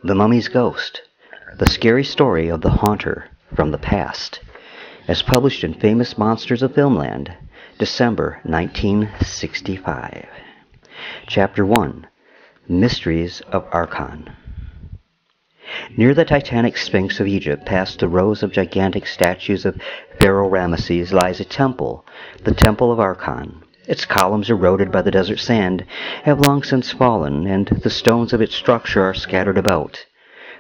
The Mummy's Ghost, the scary story of the haunter from the past, as published in famous Monsters of Filmland, December 1965. Chapter 1, Mysteries of Archon. Near the Titanic Sphinx of Egypt, past the rows of gigantic statues of Pharaoh Ramesses, lies a temple, the Temple of Archon. Its columns, eroded by the desert sand, have long since fallen, and the stones of its structure are scattered about.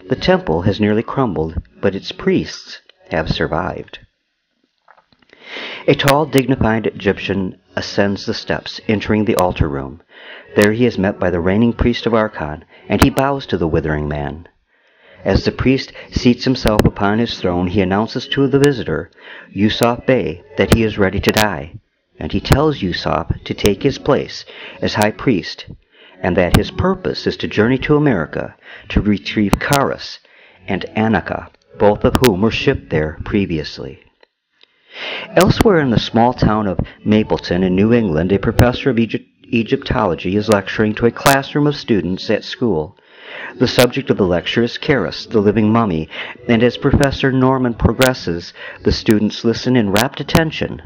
The temple has nearly crumbled, but its priests have survived. A tall, dignified Egyptian ascends the steps, entering the altar room. There he is met by the reigning priest of Archon, and he bows to the withering man. As the priest seats himself upon his throne, he announces to the visitor, Yusuf Bey, that he is ready to die. And he tells Yusuf to take his place as high priest, and that his purpose is to journey to America to retrieve Charis and Anika, both of whom were shipped there previously. Elsewhere in the small town of Mapleton in New England, a professor of Egyptology is lecturing to a classroom of students at school. The subject of the lecture is Charis, the living mummy, and as Professor Norman progresses, the students listen in rapt attention.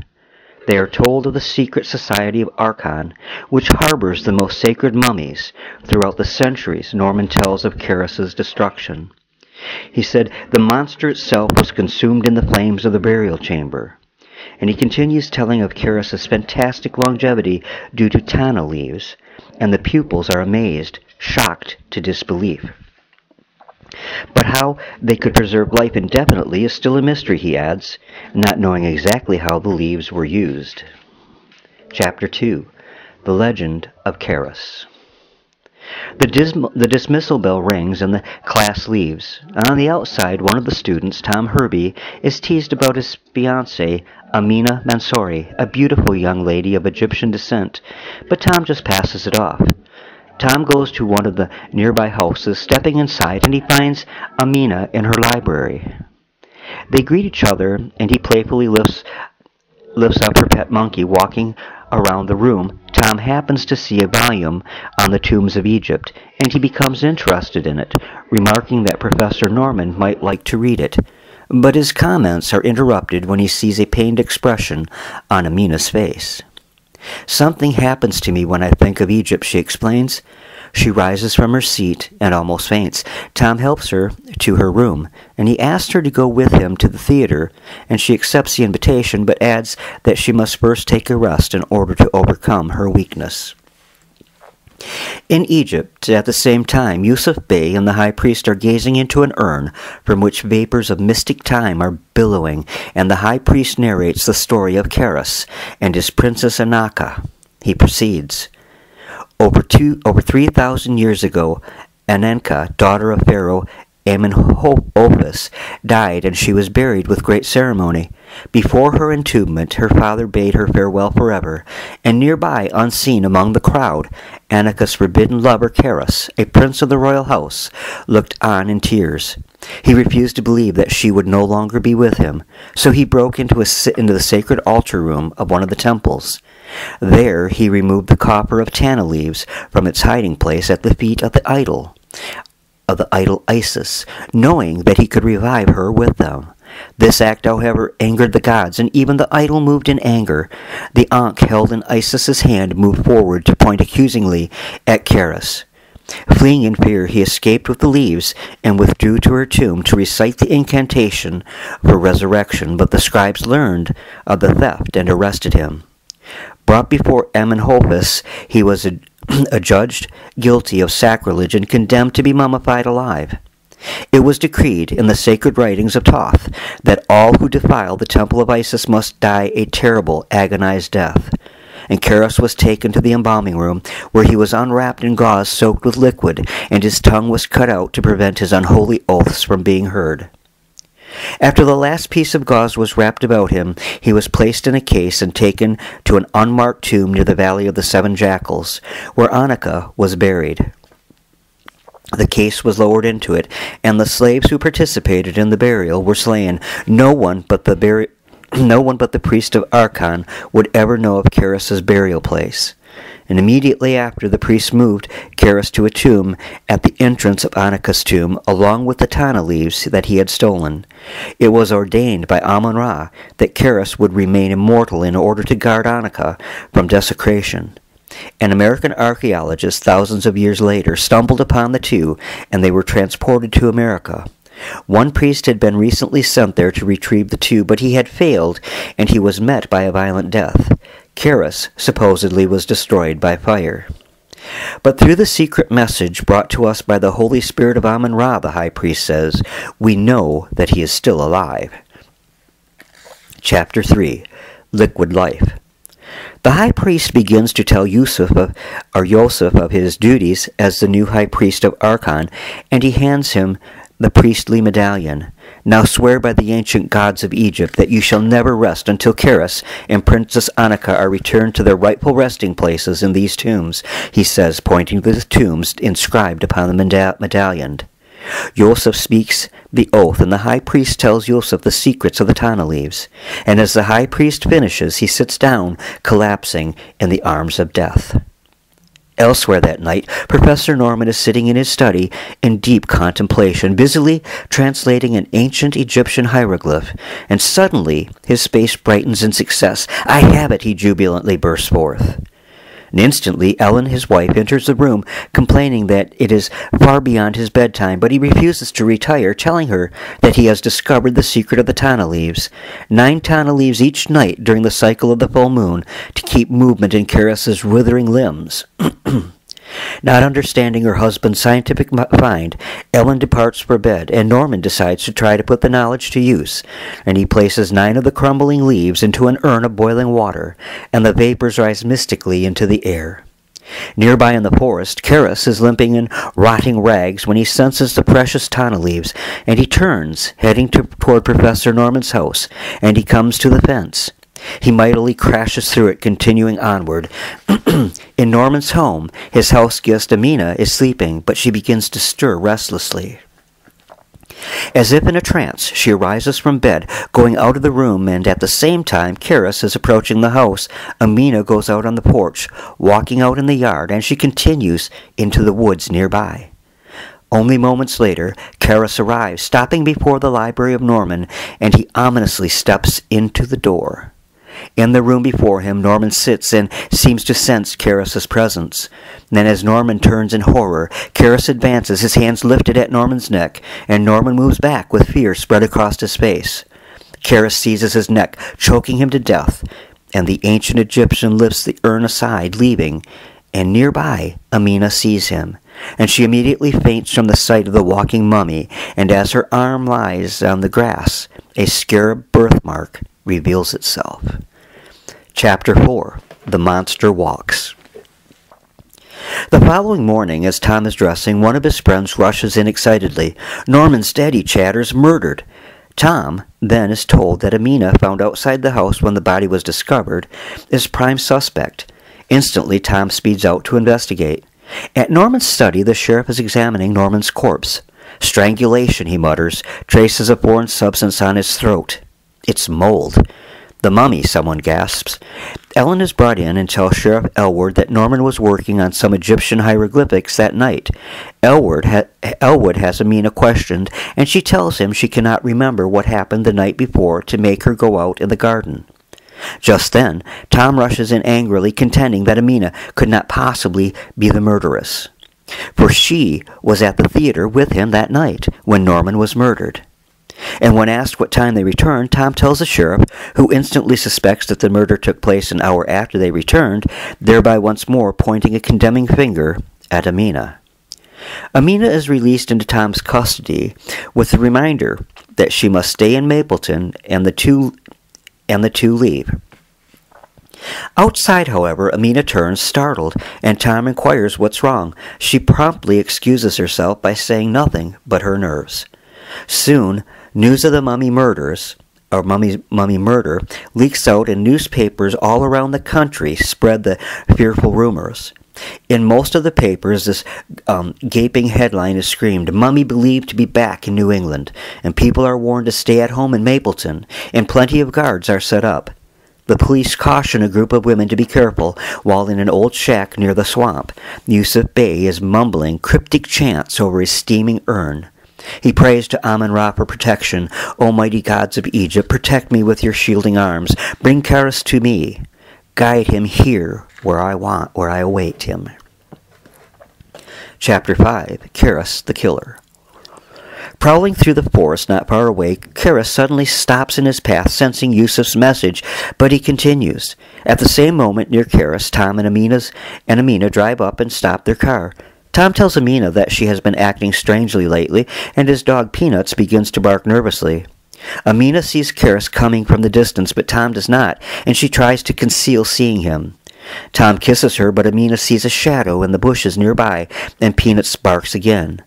They are told of the secret society of Archon, which harbors the most sacred mummies. Throughout the centuries, Norman tells of Charis's destruction. He said the monster itself was consumed in the flames of the burial chamber. And he continues telling of Charis's fantastic longevity due to tana leaves, and the pupils are amazed, shocked to disbelief. But how they could preserve life indefinitely is still a mystery, he adds, not knowing exactly how the leaves were used. Chapter 2, The Legend of Charis. The dismissal bell rings and the class leaves. On the outside, one of the students, Tom Herbie, is teased about his fiancée, Amina Mansouri, a beautiful young lady of Egyptian descent, but Tom just passes it off. Tom goes to one of the nearby houses, stepping inside, and he finds Amina in her library. They greet each other, and he playfully lifts up her pet monkey. Walking around the room, Tom happens to see a volume on the tombs of Egypt, and he becomes interested in it, remarking that Professor Norman might like to read it. But his comments are interrupted when he sees a pained expression on Amina's face. Something happens to me when I think of Egypt, she explains. She rises from her seat and almost faints. Tom helps her to her room, and he asks her to go with him to the theater, and she accepts the invitation, but adds that she must first take a rest in order to overcome her weakness. In Egypt, at the same time, Yusuf Bey and the high priest are gazing into an urn from which vapors of mystic time are billowing, and the high priest narrates the story of Charis and his princess Anika. He proceeds, Over 3,000 years ago, Anika, daughter of Pharaoh Amenhotep, died, and she was buried with great ceremony. Before her entombment, her father bade her farewell forever, and nearby, unseen among the crowd, Anika's forbidden lover Charis, a prince of the royal house, looked on in tears. He refused to believe that she would no longer be with him, so he broke into the sacred altar room of one of the temples. There he removed the copper of tana leaves from its hiding place at the feet of the idol Isis, knowing that he could revive her with them. This act, however, angered the gods, and even the idol moved in anger. The Ankh held in Isis's hand moved forward to point accusingly at Charis. Fleeing in fear, he escaped with the leaves and withdrew to her tomb to recite the incantation for resurrection, but the scribes learned of the theft and arrested him. Brought before Amenhotep, he was adjudged guilty of sacrilege and condemned to be mummified alive. It was decreed in the sacred writings of Thoth that all who defile the temple of Isis must die a terrible, agonized death. And Charis was taken to the embalming room, where he was unwrapped in gauze soaked with liquid, and his tongue was cut out to prevent his unholy oaths from being heard. After the last piece of gauze was wrapped about him, he was placed in a case and taken to an unmarked tomb near the Valley of the Seven Jackals, where Anika was buried. The case was lowered into it, and the slaves who participated in the burial were slain. No one but the priest of Archon would ever know of Charis's burial place. and immediately after the priest moved Charis to a tomb at the entrance of Anika's tomb, along with the tana leaves that he had stolen. It was ordained by Amun-Ra that Charis would remain immortal in order to guard Anika from desecration. An American archaeologist, thousands of years later, stumbled upon the two, and they were transported to America. One priest had been recently sent there to retrieve the two, but he had failed, and he was met by a violent death. Charis supposedly was destroyed by fire. But through the secret message brought to us by the Holy Spirit of Amun-Ra, the high priest says, we know that he is still alive. Chapter 3. Liquid Life. The high priest begins to tell Yusuf of his duties as the new high priest of Archon, and he hands him the priestly medallion. Now swear by the ancient gods of Egypt that you shall never rest until Charis and Princess Anika are returned to their rightful resting places in these tombs, he says, pointing to the tombs inscribed upon the medallion. Yusuf speaks the oath, and the high priest tells Yusuf the secrets of the tana leaves. And as the high priest finishes, he sits down, collapsing in the arms of death. Elsewhere that night, Professor Norman is sitting in his study in deep contemplation, busily translating an ancient Egyptian hieroglyph, and suddenly his face brightens in success. "I have it," he jubilantly bursts forth. And instantly, Ellen, his wife, enters the room, complaining that it is far beyond his bedtime, but he refuses to retire, telling her that he has discovered the secret of the tana leaves. 9 tana leaves each night during the cycle of the full moon to keep movement in Charis's withering limbs. Not understanding her husband's scientific find, Ellen departs for bed, and Norman decides to try to put the knowledge to use, and he places 9 of the crumbling leaves into an urn of boiling water, and the vapors rise mystically into the air. Nearby in the forest, Charis is limping in rotting rags when he senses the precious tana leaves, and he turns, heading toward Professor Norman's house, and he comes to the fence. He mightily crashes through it, continuing onward. In Norman's home, his house guest Amina is sleeping, but she begins to stir restlessly. As if in a trance, she arises from bed, going out of the room, and at the same time Charis is approaching the house. Amina goes out on the porch, walking out in the yard, and she continues into the woods nearby. Only moments later, Charis arrives, stopping before the library of Norman, and he ominously steps into the door. In the room before him, Norman sits and seems to sense Charis's presence. Then as Norman turns in horror, Charis advances, his hands lifted at Norman's neck, and Norman moves back with fear spread across his face. Charis seizes his neck, choking him to death, and the ancient Egyptian lifts the urn aside, leaving, and nearby Amina sees him, and she immediately faints from the sight of the walking mummy, and as her arm lies on the grass, a scarab birthmark reveals itself. Chapter 4. The Monster Walks. The following morning, as Tom is dressing, one of his friends rushes in excitedly. "Norman's dead," he chatters, "murdered." Tom then is told that Amina, found outside the house when the body was discovered, is prime suspect. Instantly, Tom speeds out to investigate. At Norman's study, the sheriff is examining Norman's corpse. "Strangulation," he mutters, traces a foreign substance on his throat. "It's mold." "The mummy," someone gasps. Ellen is brought in and tells Sheriff Elwood that Norman was working on some Egyptian hieroglyphics that night. Elwood has Amina questioned, and she tells him she cannot remember what happened the night before to make her go out in the garden. Just then, Tom rushes in angrily, contending that Amina could not possibly be the murderess, for she was at the theater with him that night when Norman was murdered. And when asked what time they returned, Tom tells the sheriff, who instantly suspects that the murder took place an hour after they returned, thereby once more pointing a condemning finger at Amina. Amina is released into Tom's custody with the reminder that she must stay in Mapleton, and the two leave. Outside, however, Amina turns, startled, and Tom inquires what's wrong. She promptly excuses herself by saying nothing but her nerves. Soon, news of the mummy murder leaks out, and newspapers all around the country spread the fearful rumors. In most of the papers, this gaping headline is screamed, "Mummy believed to be back in New England," and people are warned to stay at home in Mapleton, and plenty of guards are set up. The police caution a group of women to be careful while in an old shack near the swamp. Yusuf Bey is mumbling cryptic chants over his steaming urn. He prays to Amun-Ra for protection. O mighty gods of Egypt, protect me with your shielding arms. Bring Charis to me. Guide him here where I await him. Chapter 5. Charis the Killer. Prowling through the forest not far away, Charis suddenly stops in his path, sensing Yusuf's message, but he continues. At the same moment, near Charis, Tom and Amina drive up and stop their car. Tom tells Amina that she has been acting strangely lately, and his dog Peanuts begins to bark nervously. Amina sees Charis coming from the distance, but Tom does not, and she tries to conceal seeing him. Tom kisses her, but Amina sees a shadow in the bushes nearby, and Peanuts barks again.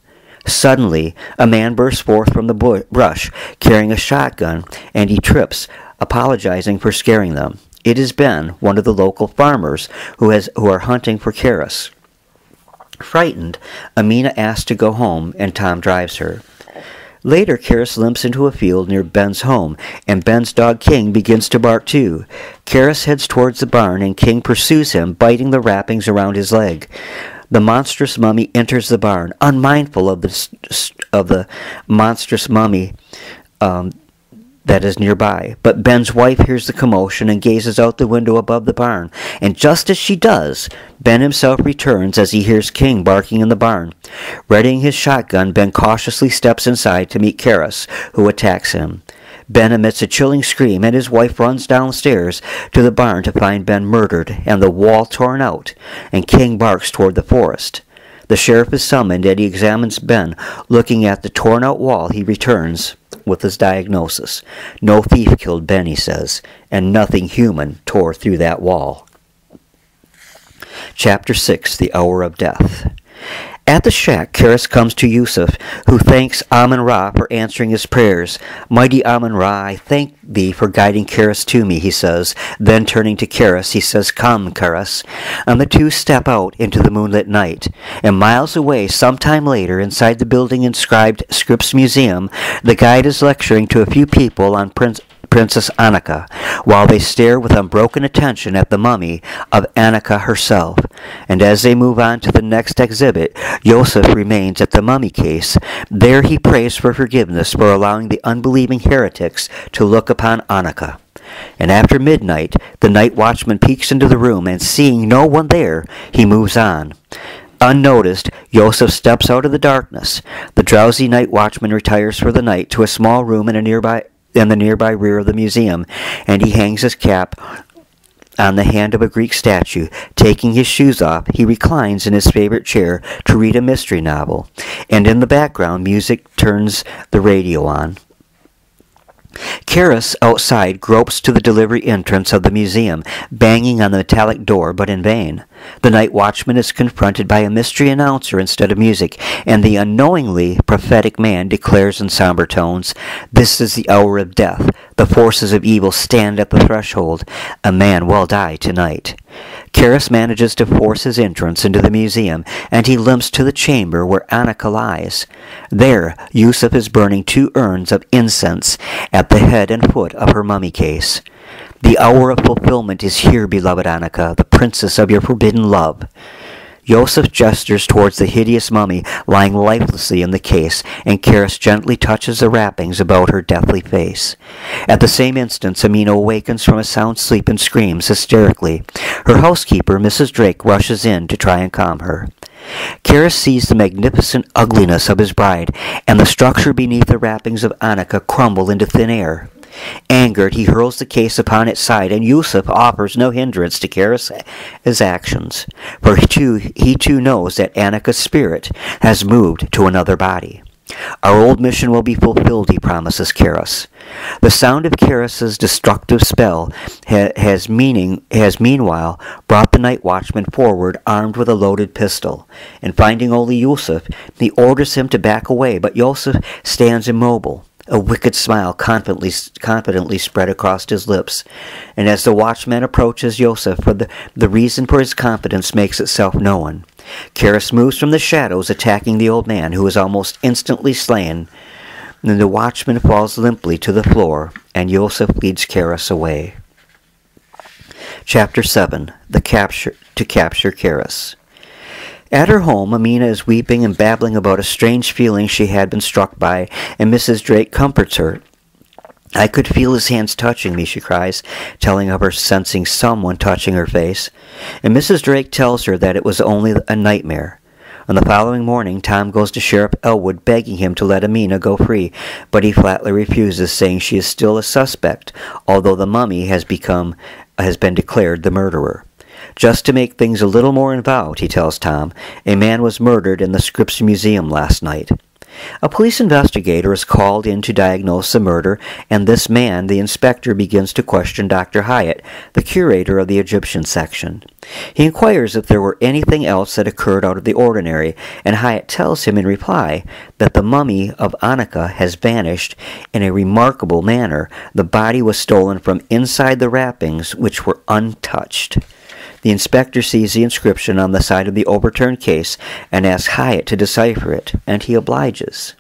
Suddenly, a man bursts forth from the brush, carrying a shotgun, and he trips, apologizing for scaring them. It is Ben, one of the local farmers, who are hunting for Charis. Frightened, Amina asks to go home, and Tom drives her. Later, Charis limps into a field near Ben's home, and Ben's dog King begins to bark too. Charis heads towards the barn, and King pursues him, biting the wrappings around his leg. The monstrous mummy enters the barn, unmindful of the monstrous mummy that is nearby. But Ben's wife hears the commotion and gazes out the window above the barn. And just as she does, Ben himself returns as he hears King barking in the barn. Readying his shotgun, Ben cautiously steps inside to meet Charis, who attacks him. Ben emits a chilling scream, and his wife runs downstairs to the barn to find Ben murdered and the wall torn out, and King barks toward the forest. The sheriff is summoned, and he examines Ben. Looking at the torn-out wall, he returns with his diagnosis. No thief killed Ben, he says, and nothing human tore through that wall. Chapter 6. The Hour of Death. At the shack, Charis comes to Yusuf, who thanks Amun-Ra for answering his prayers. Mighty Amun-Ra, I thank thee for guiding Charis to me, he says. Then turning to Charis, he says, Come, Charis. And the two step out into the moonlit night. And miles away, sometime later, inside the building inscribed Scripps Museum, the guide is lecturing to a few people on Princess Anika, while they stare with unbroken attention at the mummy of Anika herself. And as they move on to the next exhibit, Yusuf remains at the mummy case. There he prays for forgiveness for allowing the unbelieving heretics to look upon Anika. And after midnight, the night watchman peeks into the room, and seeing no one there, he moves on. Unnoticed, Yusuf steps out of the darkness. The drowsy night watchman retires for the night to a small room in the nearby rear of the museum, and he hangs his cap on the hand of a Greek statue. Taking his shoes off, he reclines in his favorite chair to read a mystery novel, and in the background, music turns the radio on. Charis, outside, gropes to the delivery entrance of the museum, banging on the metallic door, but in vain. The night watchman is confronted by a mystery announcer instead of music, and the unknowingly prophetic man declares in somber tones, This is the hour of death. The forces of evil stand at the threshold. A man will die tonight. Charis manages to force his entrance into the museum, and he limps to the chamber where Anika lies. There, Yusuf is burning 2 urns of incense at the head and foot of her mummy case. The hour of fulfillment is here, beloved Anika, the princess of your forbidden love. Yusuf gestures towards the hideous mummy lying lifelessly in the case, and Charis gently touches the wrappings about her deathly face. At the same instant, Amina awakens from a sound sleep and screams hysterically. Her housekeeper, Mrs. Drake, rushes in to try and calm her. Charis sees the magnificent ugliness of his bride, and the structure beneath the wrappings of Anika crumble into thin air. Angered, he hurls the case upon its side, and Yusuf offers no hindrance to Charis' actions, for he too knows that Anika's spirit has moved to another body. Our old mission will be fulfilled, he promises Charis. The sound of Charis's destructive spell has meanwhile brought the night watchman forward armed with a loaded pistol, and finding only Yusuf, he orders him to back away, but Yusuf stands immobile. A wicked smile confidently spread across his lips, and as the watchman approaches Yusuf, the reason for his confidence makes itself known. Charis moves from the shadows, attacking the old man, who is almost instantly slain. Then the watchman falls limply to the floor, and Yusuf leads Charis away. Chapter 7. To capture Charis. At her home, Amina is weeping and babbling about a strange feeling she had been struck by, and Mrs. Drake comforts her. "I could feel his hands touching me," she cries, telling of her sensing someone touching her face. And Mrs. Drake tells her that it was only a nightmare. On the following morning, Tom goes to Sheriff Elwood, begging him to let Amina go free, but he flatly refuses, saying she is still a suspect, although the mummy has been declared the murderer. "Just to make things a little more involved," he tells Tom, "a man was murdered in the Scripps Museum last night." A police investigator is called in to diagnose the murder, and this man, the inspector, begins to question Dr. Hyatt, the curator of the Egyptian section. He inquires if there were anything else that occurred out of the ordinary, and Hyatt tells him in reply that the mummy of Anika has vanished in a remarkable manner. The body was stolen from inside the wrappings, which were untouched. The inspector sees the inscription on the side of the overturned case and asks Hyatt to decipher it, and he obliges.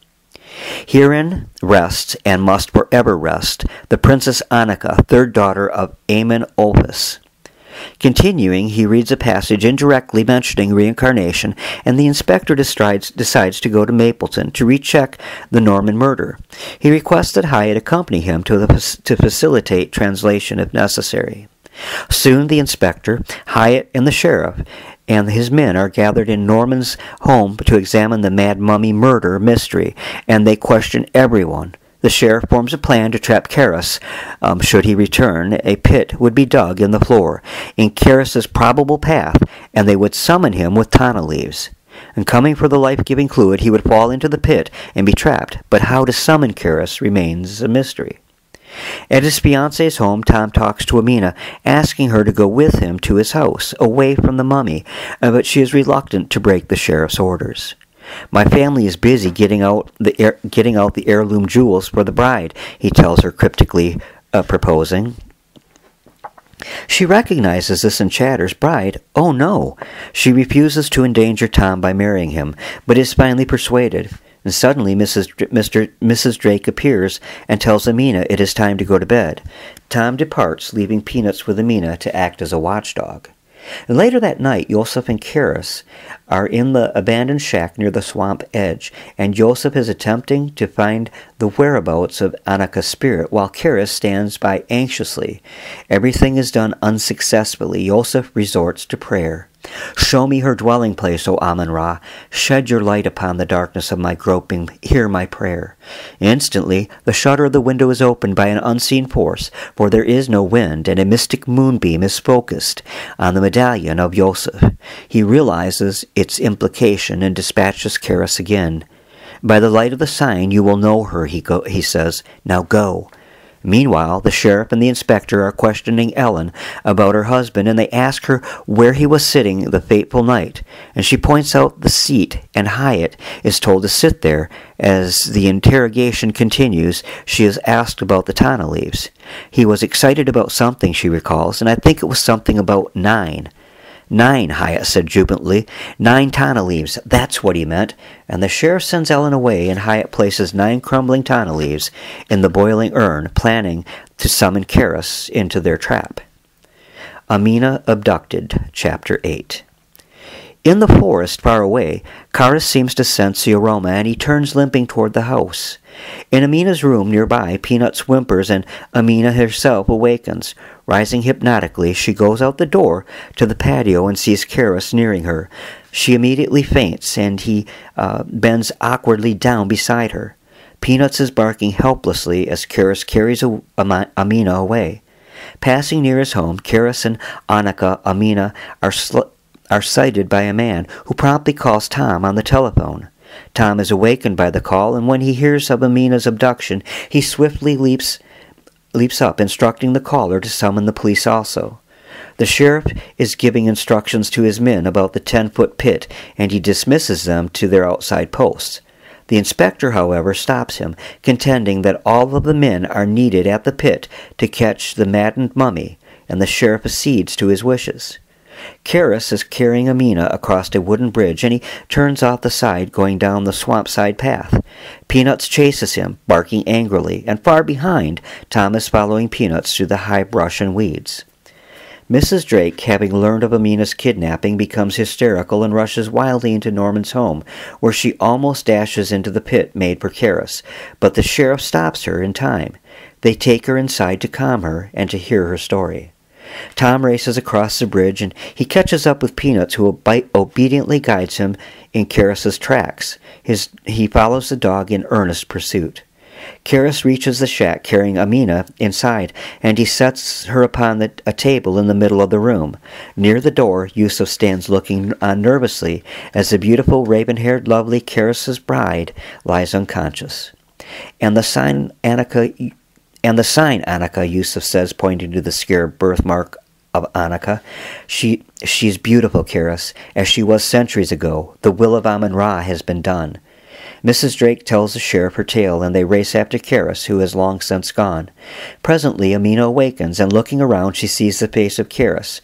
"Herein rests, and must forever rest, the Princess Anika, third daughter of Amina Abduction." Continuing, he reads a passage indirectly mentioning reincarnation, and the inspector decides to go to Mapleton to recheck the Norman murder. He requests that Hyatt accompany him to facilitate translation if necessary. Soon the inspector, Hyatt, and the sheriff and his men are gathered in Norman's home to examine the Mad Mummy murder mystery, and they question everyone. The sheriff forms a plan to trap Charis. Should he return, a pit would be dug in the floor, in Charis's probable path, and they would summon him with tana leaves. And coming for the life-giving fluid, he would fall into the pit and be trapped, but how to summon Charis remains a mystery. At his fiancée's home, Tom talks to Amina, asking her to go with him to his house, away from the mummy, but she is reluctant to break the sheriff's orders. "My family is busy getting out the heirloom jewels for the bride," he tells her, cryptically proposing. She recognizes this and chatters, "Bride? Oh no!" She refuses to endanger Tom by marrying him, but is finally persuaded. And suddenly Mrs. Drake appears and tells Amina it is time to go to bed. Tom departs, leaving Peanuts with Amina to act as a watchdog. And later that night, Joseph and Charis are in the abandoned shack near the swamp edge, and Joseph is attempting to find the whereabouts of Anika's spirit, while Charis stands by anxiously. Everything is done unsuccessfully. Joseph resorts to prayer. "Show me her dwelling place, O Amun-Ra. Shed your light upon the darkness of my groping. Hear my prayer." Instantly, the shutter of the window is opened by an unseen force, for there is no wind, and a mystic moonbeam is focused on the medallion of Joseph. He realizes its implication and dispatches Charis again. "By the light of the sign you will know her," he says. "Now go." Meanwhile, the sheriff and the inspector are questioning Ellen about her husband, and they ask her where he was sitting the fateful night, and she points out the seat, and Hyatt is told to sit there. As the interrogation continues, she is asked about the tana leaves. "He was excited about something," she recalls, "and I think it was something about 9. 9, Hyatt said jubilantly. 9 tana leaves, that's what he meant." And the sheriff sends Ellen away, and Hyatt places 9 crumbling tana leaves in the boiling urn, planning to summon Charis into their trap. Amina Abducted, Chapter 8. In the forest far away, Charis seems to sense the aroma, and he turns limping toward the house. In Amina's room nearby, Peanuts whimpers, and Amina herself awakens. Rising hypnotically, she goes out the door to the patio and sees Charis nearing her. She immediately faints, and he bends awkwardly down beside her. Peanuts is barking helplessly as Charis carries Amina away. Passing near his home, Charis and Amina are sighted by a man who promptly calls Tom on the telephone. Tom is awakened by the call, and when he hears of Amina's abduction, he swiftly leaps up, instructing the caller to summon the police also. The sheriff is giving instructions to his men about the 10-foot pit, and he dismisses them to their outside posts. The inspector, however, stops him, contending that all of the men are needed at the pit to catch the maddened mummy, and the sheriff accedes to his wishes. Charis is carrying Amina across a wooden bridge, and he turns off the side, going down the swamp-side path. Peanuts chases him, barking angrily, and far behind, Tom is following Peanuts through the high brush and weeds. Mrs. Drake, having learned of Amina's kidnapping, becomes hysterical and rushes wildly into Norman's home, where she almost dashes into the pit made for Charis, but the sheriff stops her in time. They take her inside to calm her and to hear her story. Tom races across the bridge, and he catches up with Peanuts, who obediently guides him in Charis's tracks. He follows the dog in earnest pursuit. Charis reaches the shack carrying Amina inside, and he sets her upon a table in the middle of the room. Near the door, Yusuf stands looking on nervously as the beautiful raven-haired lovely Charis's bride lies unconscious. And the sign, Anika, Yusuf says, pointing to the scared birthmark of Anika. She's beautiful, Charis, as she was centuries ago. The will of Amun-Ra has been done. Mrs. Drake tells the sheriff her tale, and they race after Charis, who has long since gone. Presently, Amina awakens, and looking around, she sees the face of Charis.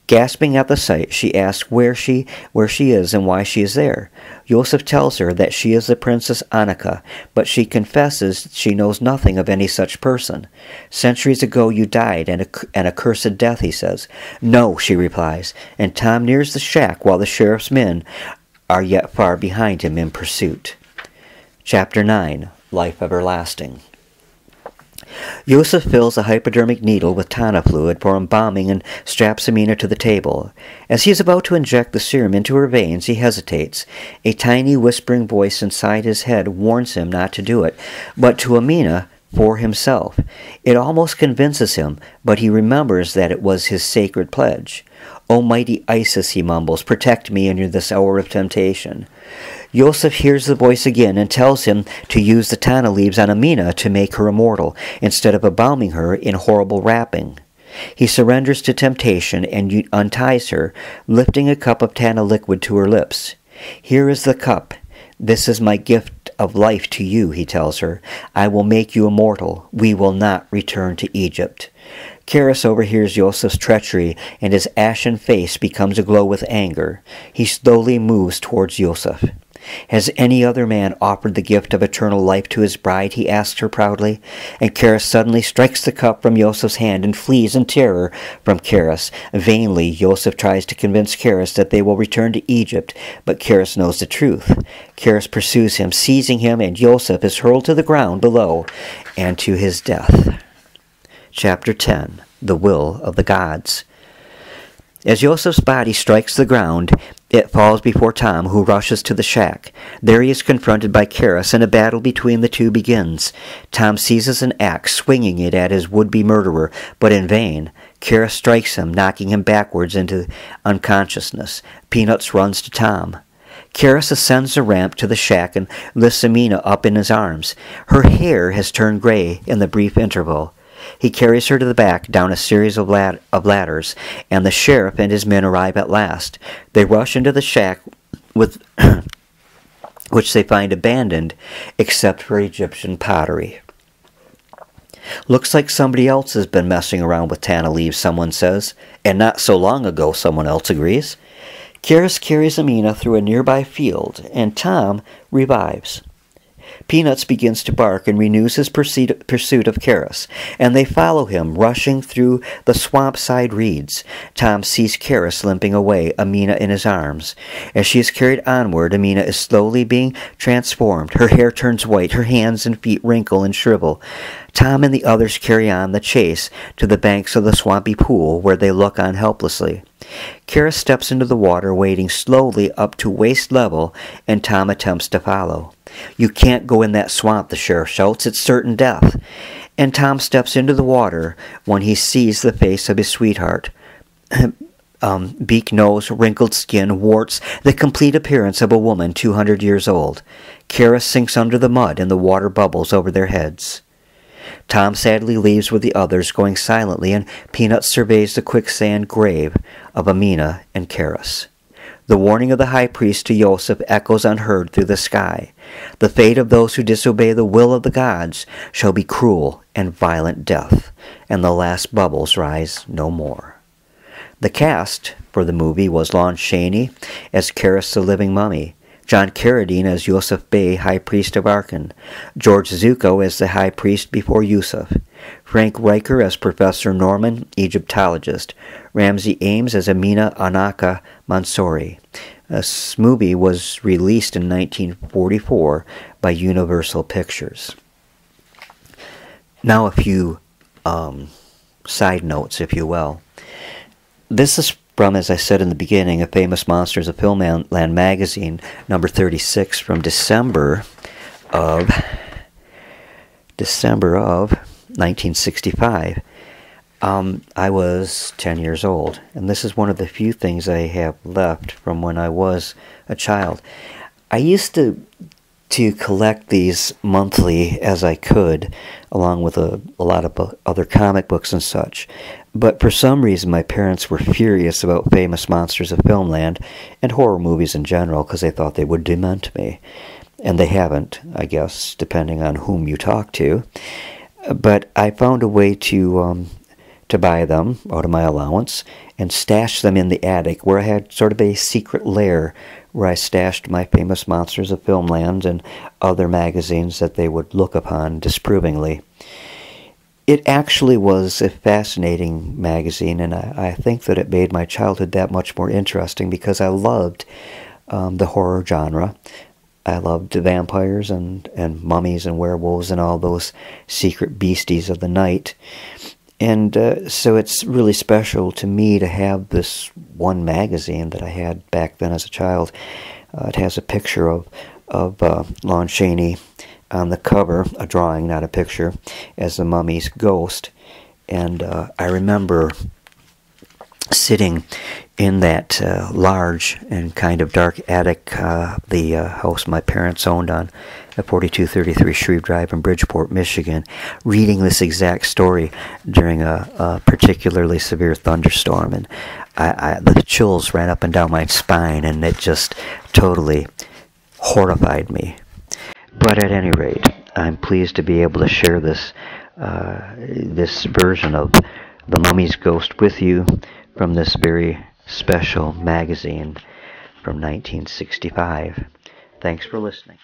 Gasping at the sight, she asks where she is and why she is there. Yusuf tells her that she is the Princess Anika, but she confesses she knows nothing of any such person. Centuries ago you died, and a cursed death, he says. No, she replies, and Tom nears the shack while the sheriff's men are yet far behind him in pursuit. Chapter 9. Life Everlasting. Yusuf fills a hypodermic needle with tana fluid for embalming and straps Amina to the table. As he is about to inject the serum into her veins, he hesitates. A tiny whispering voice inside his head warns him not to do it, but to Amina for himself. It almost convinces him, but he remembers that it was his sacred pledge. "O mighty Isis," he mumbles, "protect me in this hour of temptation." Yusuf hears the voice again and tells him to use the tana leaves on Amina to make her immortal, instead of embalming her in horrible wrapping. He surrenders to temptation and unties her, lifting a cup of tana liquid to her lips. "Here is the cup. This is my gift of life to you," he tells her. "I will make you immortal. We will not return to Egypt." Charis overhears Yusuf's treachery, and his ashen face becomes aglow with anger. He slowly moves towards Yusuf. "Has any other man offered the gift of eternal life to his bride?" he asks her proudly. And Charis suddenly strikes the cup from Yusuf's hand and flees in terror from Charis. Vainly, Yusuf tries to convince Charis that they will return to Egypt, but Charis knows the truth. Charis pursues him, seizing him, and Yusuf is hurled to the ground below and to his death. Chapter 10. The Will of the Gods. As Yusuf's body strikes the ground, it falls before Tom, who rushes to the shack. There he is confronted by Charis, and a battle between the two begins. Tom seizes an axe, swinging it at his would-be murderer, but in vain. Charis strikes him, knocking him backwards into unconsciousness. Peanuts runs to Tom. Charis ascends the ramp to the shack and lifts Amina up in his arms. Her hair has turned gray in the brief interval. He carries her to the back down a series of ladders, and the sheriff and his men arrive at last. They rush into the shack, with which they find abandoned except for Egyptian pottery. "Looks like somebody else has been messing around with tana leaves," someone says. "And not so long ago," someone else agrees. Charis carries Amina through a nearby field, and Tom revives. Peanuts begins to bark and renews his pursuit of Charis, and they follow him, rushing through the swamp-side reeds. Tom sees Charis limping away, Amina in his arms. As she is carried onward, Amina is slowly being transformed. Her hair turns white, her hands and feet wrinkle and shrivel. Tom and the others carry on the chase to the banks of the swampy pool, where they look on helplessly. Charis steps into the water, wading slowly up to waist level, and Tom attempts to follow. "You can't go in that swamp," the sheriff shouts. "It's certain death." And Tom steps into the water when he sees the face of his sweetheart. Beak nose, wrinkled skin, warts, the complete appearance of a woman 200 years old. Charis sinks under the mud, and the water bubbles over their heads. Tom sadly leaves with the others, going silently, and Peanuts surveys the quicksand grave of Amina and Charis. The warning of the high priest to Yusuf echoes unheard through the sky. The fate of those who disobey the will of the gods shall be cruel and violent death, and the last bubbles rise no more. The cast for the movie was Lon Chaney as Charis the Living Mummy, John Carradine as Yusuf Bey, High Priest of Arkan, George Zuko as the High Priest before Yusuf, Frank Riker as Professor Norman, Egyptologist, Ramsey Ames as Amina Anika Mansouri. This movie was released in 1944 by Universal Pictures. Now a few side notes, if you will. This is from, as I said in the beginning, a famous Monsters of Filmland magazine, number 36, from December of 1965. I was 10 years old, and this is one of the few things I have left from when I was a child. I used to collect these monthly as I could, along with a lot of other comic books and such. But for some reason, my parents were furious about famous Monsters of Filmland and horror movies in general, because they thought they would dement me. And they haven't, I guess, depending on whom you talk to. But I found a way to buy them out of my allowance and stash them in the attic, where I had sort of a secret lair where I stashed my famous Monsters of Filmland and other magazines that they would look upon disapprovingly. It actually was a fascinating magazine, and I think that it made my childhood that much more interesting, because I loved the horror genre. I loved vampires and mummies and werewolves and all those secret beasties of the night. And so it's really special to me to have this one magazine that I had back then as a child. It has a picture of Lon Chaney on the cover, a drawing, not a picture, as the mummy's ghost. And I remember sitting in that large and kind of dark attic, the house my parents owned on 4233 Shreve Drive in Bridgeport, Michigan, reading this exact story during a particularly severe thunderstorm. And the chills ran up and down my spine, and it just totally horrified me. But at any rate, I'm pleased to be able to share this version of The Mummy's Ghost with you from this very special magazine from 1965. Thanks for listening.